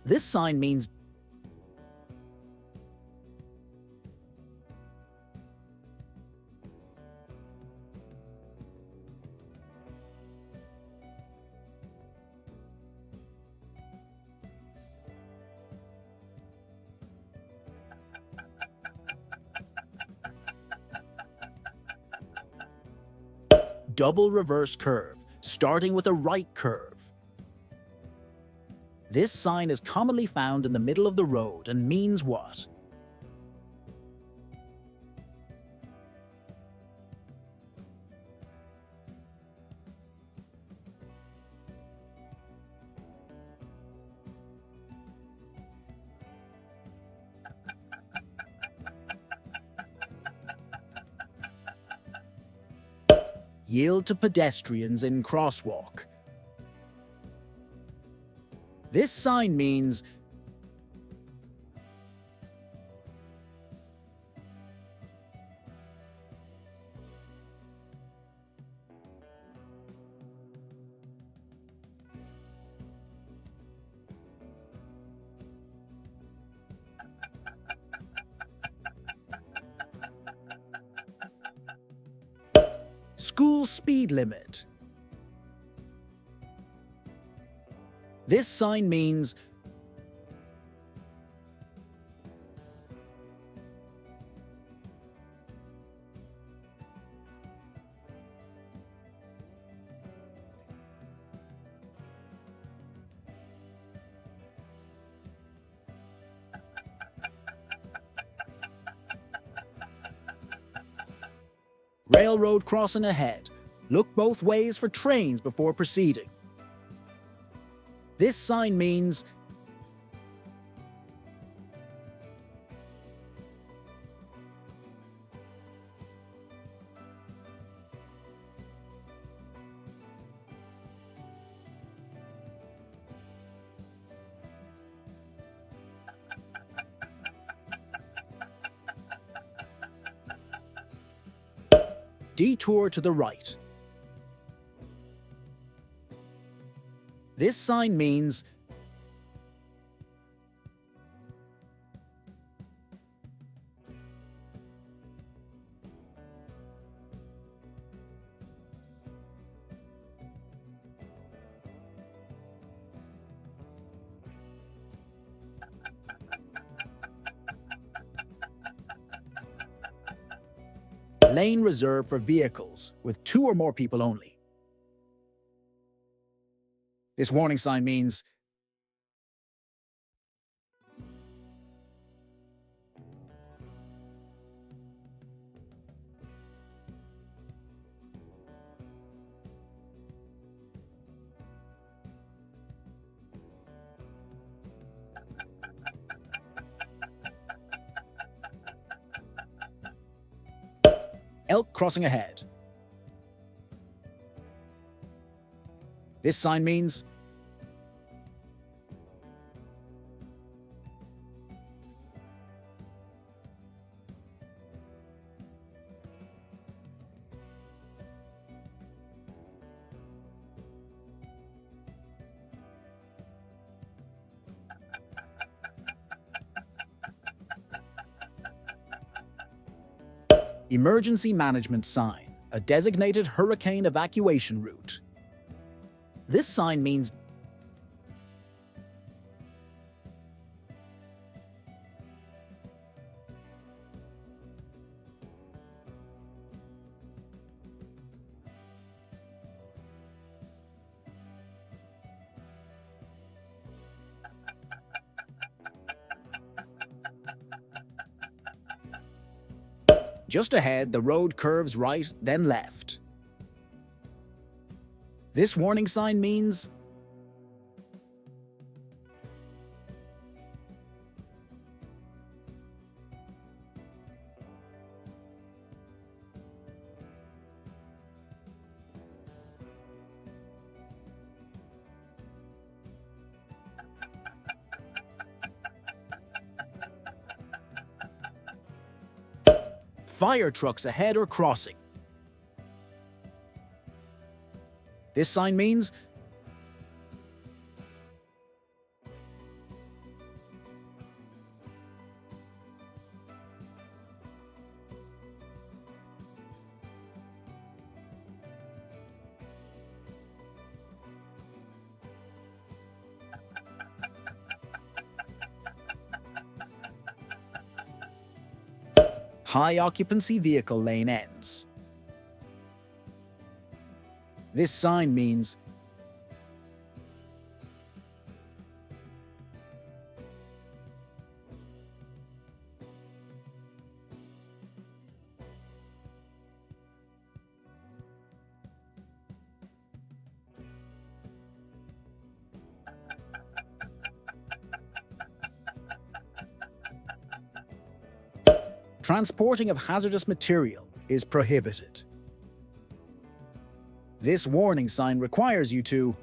This sign means double reverse curve, starting with a right curve. This sign is commonly found in the middle of the road and means what? Yield to pedestrians in crosswalk. This sign means school speed limit. This sign means railroad crossing ahead. Look both ways for trains before proceeding. This sign means detour to the right. This sign means lane reserved for vehicles with 2 or more people only. This warning sign means elk crossing ahead. This sign means emergency management sign, a designated hurricane evacuation route. This sign means just ahead, the road curves right, then left. This warning sign means fire trucks ahead or crossing. This sign means high occupancy vehicle lane ends. This sign means transporting of hazardous material is prohibited. This warning sign requires you to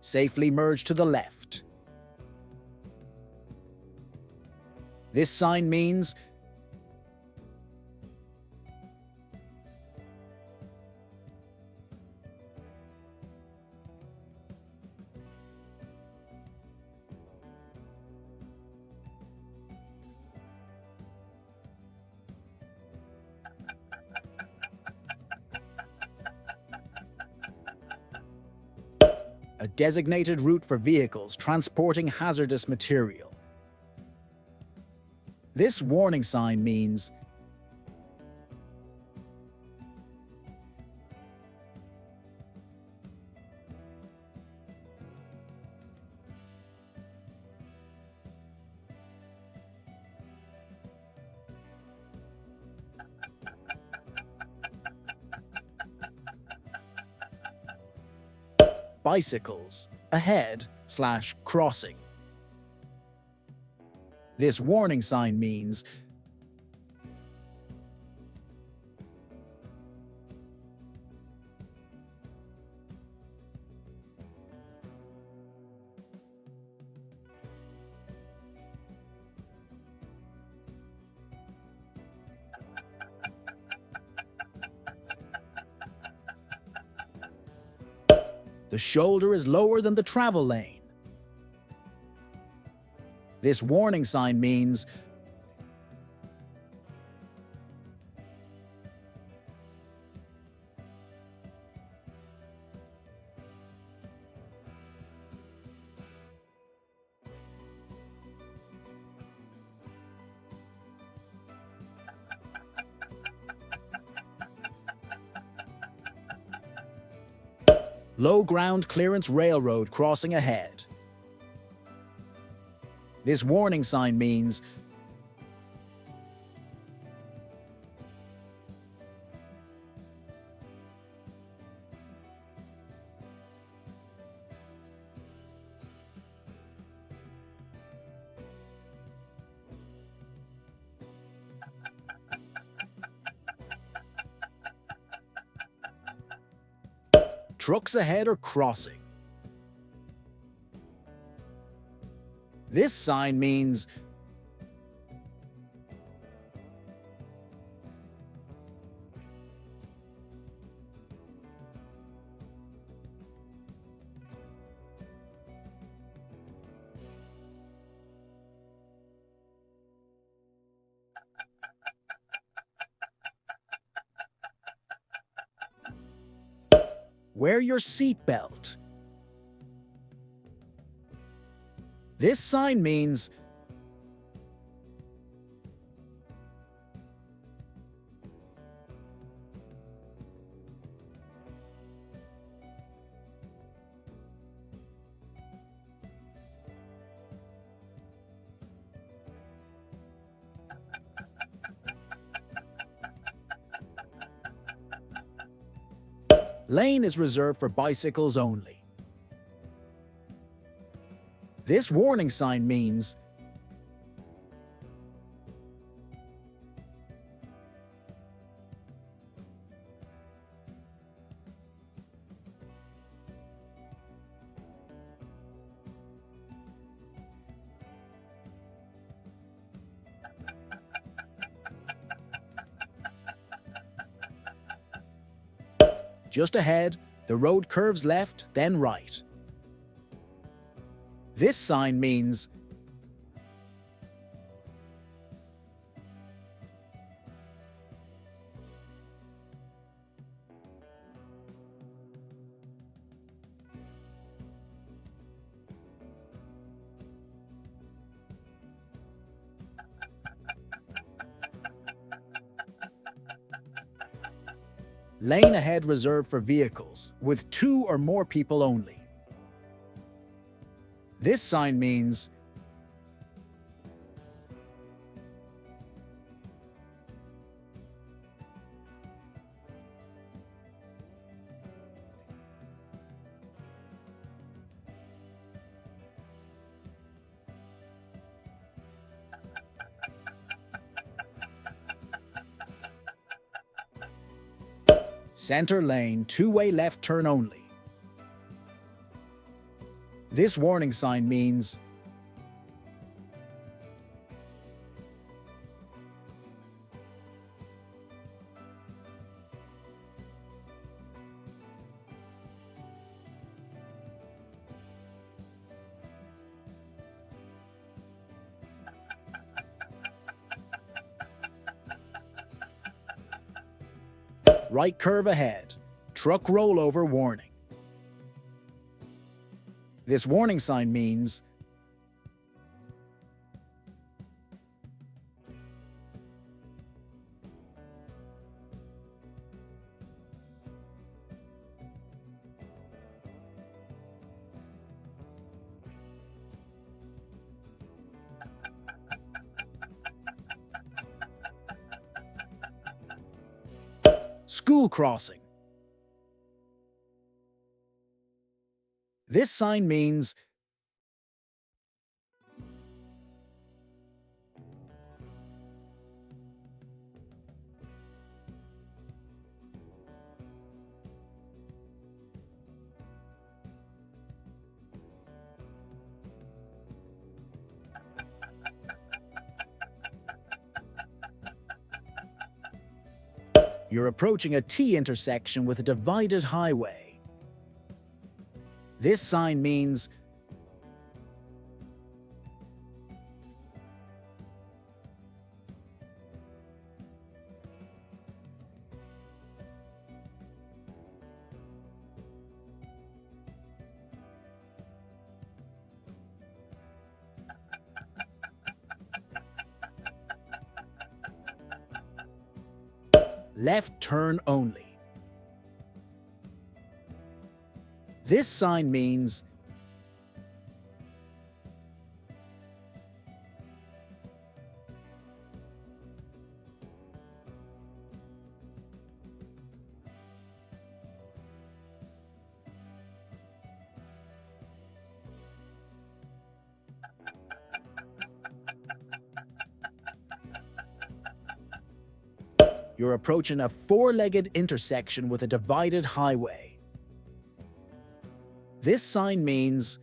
safely merge to the left. This sign means a designated route for vehicles transporting hazardous material. This warning sign means bicycles ahead/crossing. This warning sign means the shoulder is lower than the travel lane. This warning sign means low ground clearance railroad crossing ahead. This warning sign means trucks ahead are crossing. This sign means wear your seatbelt. This sign means lane is reserved for bicycles only. This warning sign means just ahead, the road curves left, then right. This sign means lane ahead reserved for vehicles with 2 or more people only. This sign means center lane, 2-way left turn only. This warning sign means right curve ahead, truck rollover warning. This warning sign means school crossing. This sign means you're approaching a T intersection with a divided highway. This sign means left turn only. This sign means you're approaching a 4-legged intersection with a divided highway. This sign means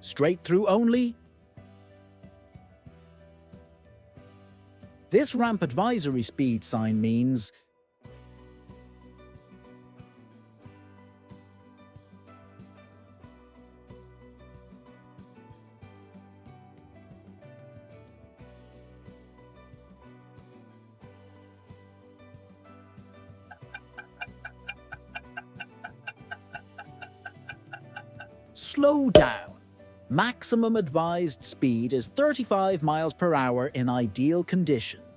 straight through only. This ramp advisory speed sign means slow down. Maximum advised speed is 35 miles per hour in ideal conditions.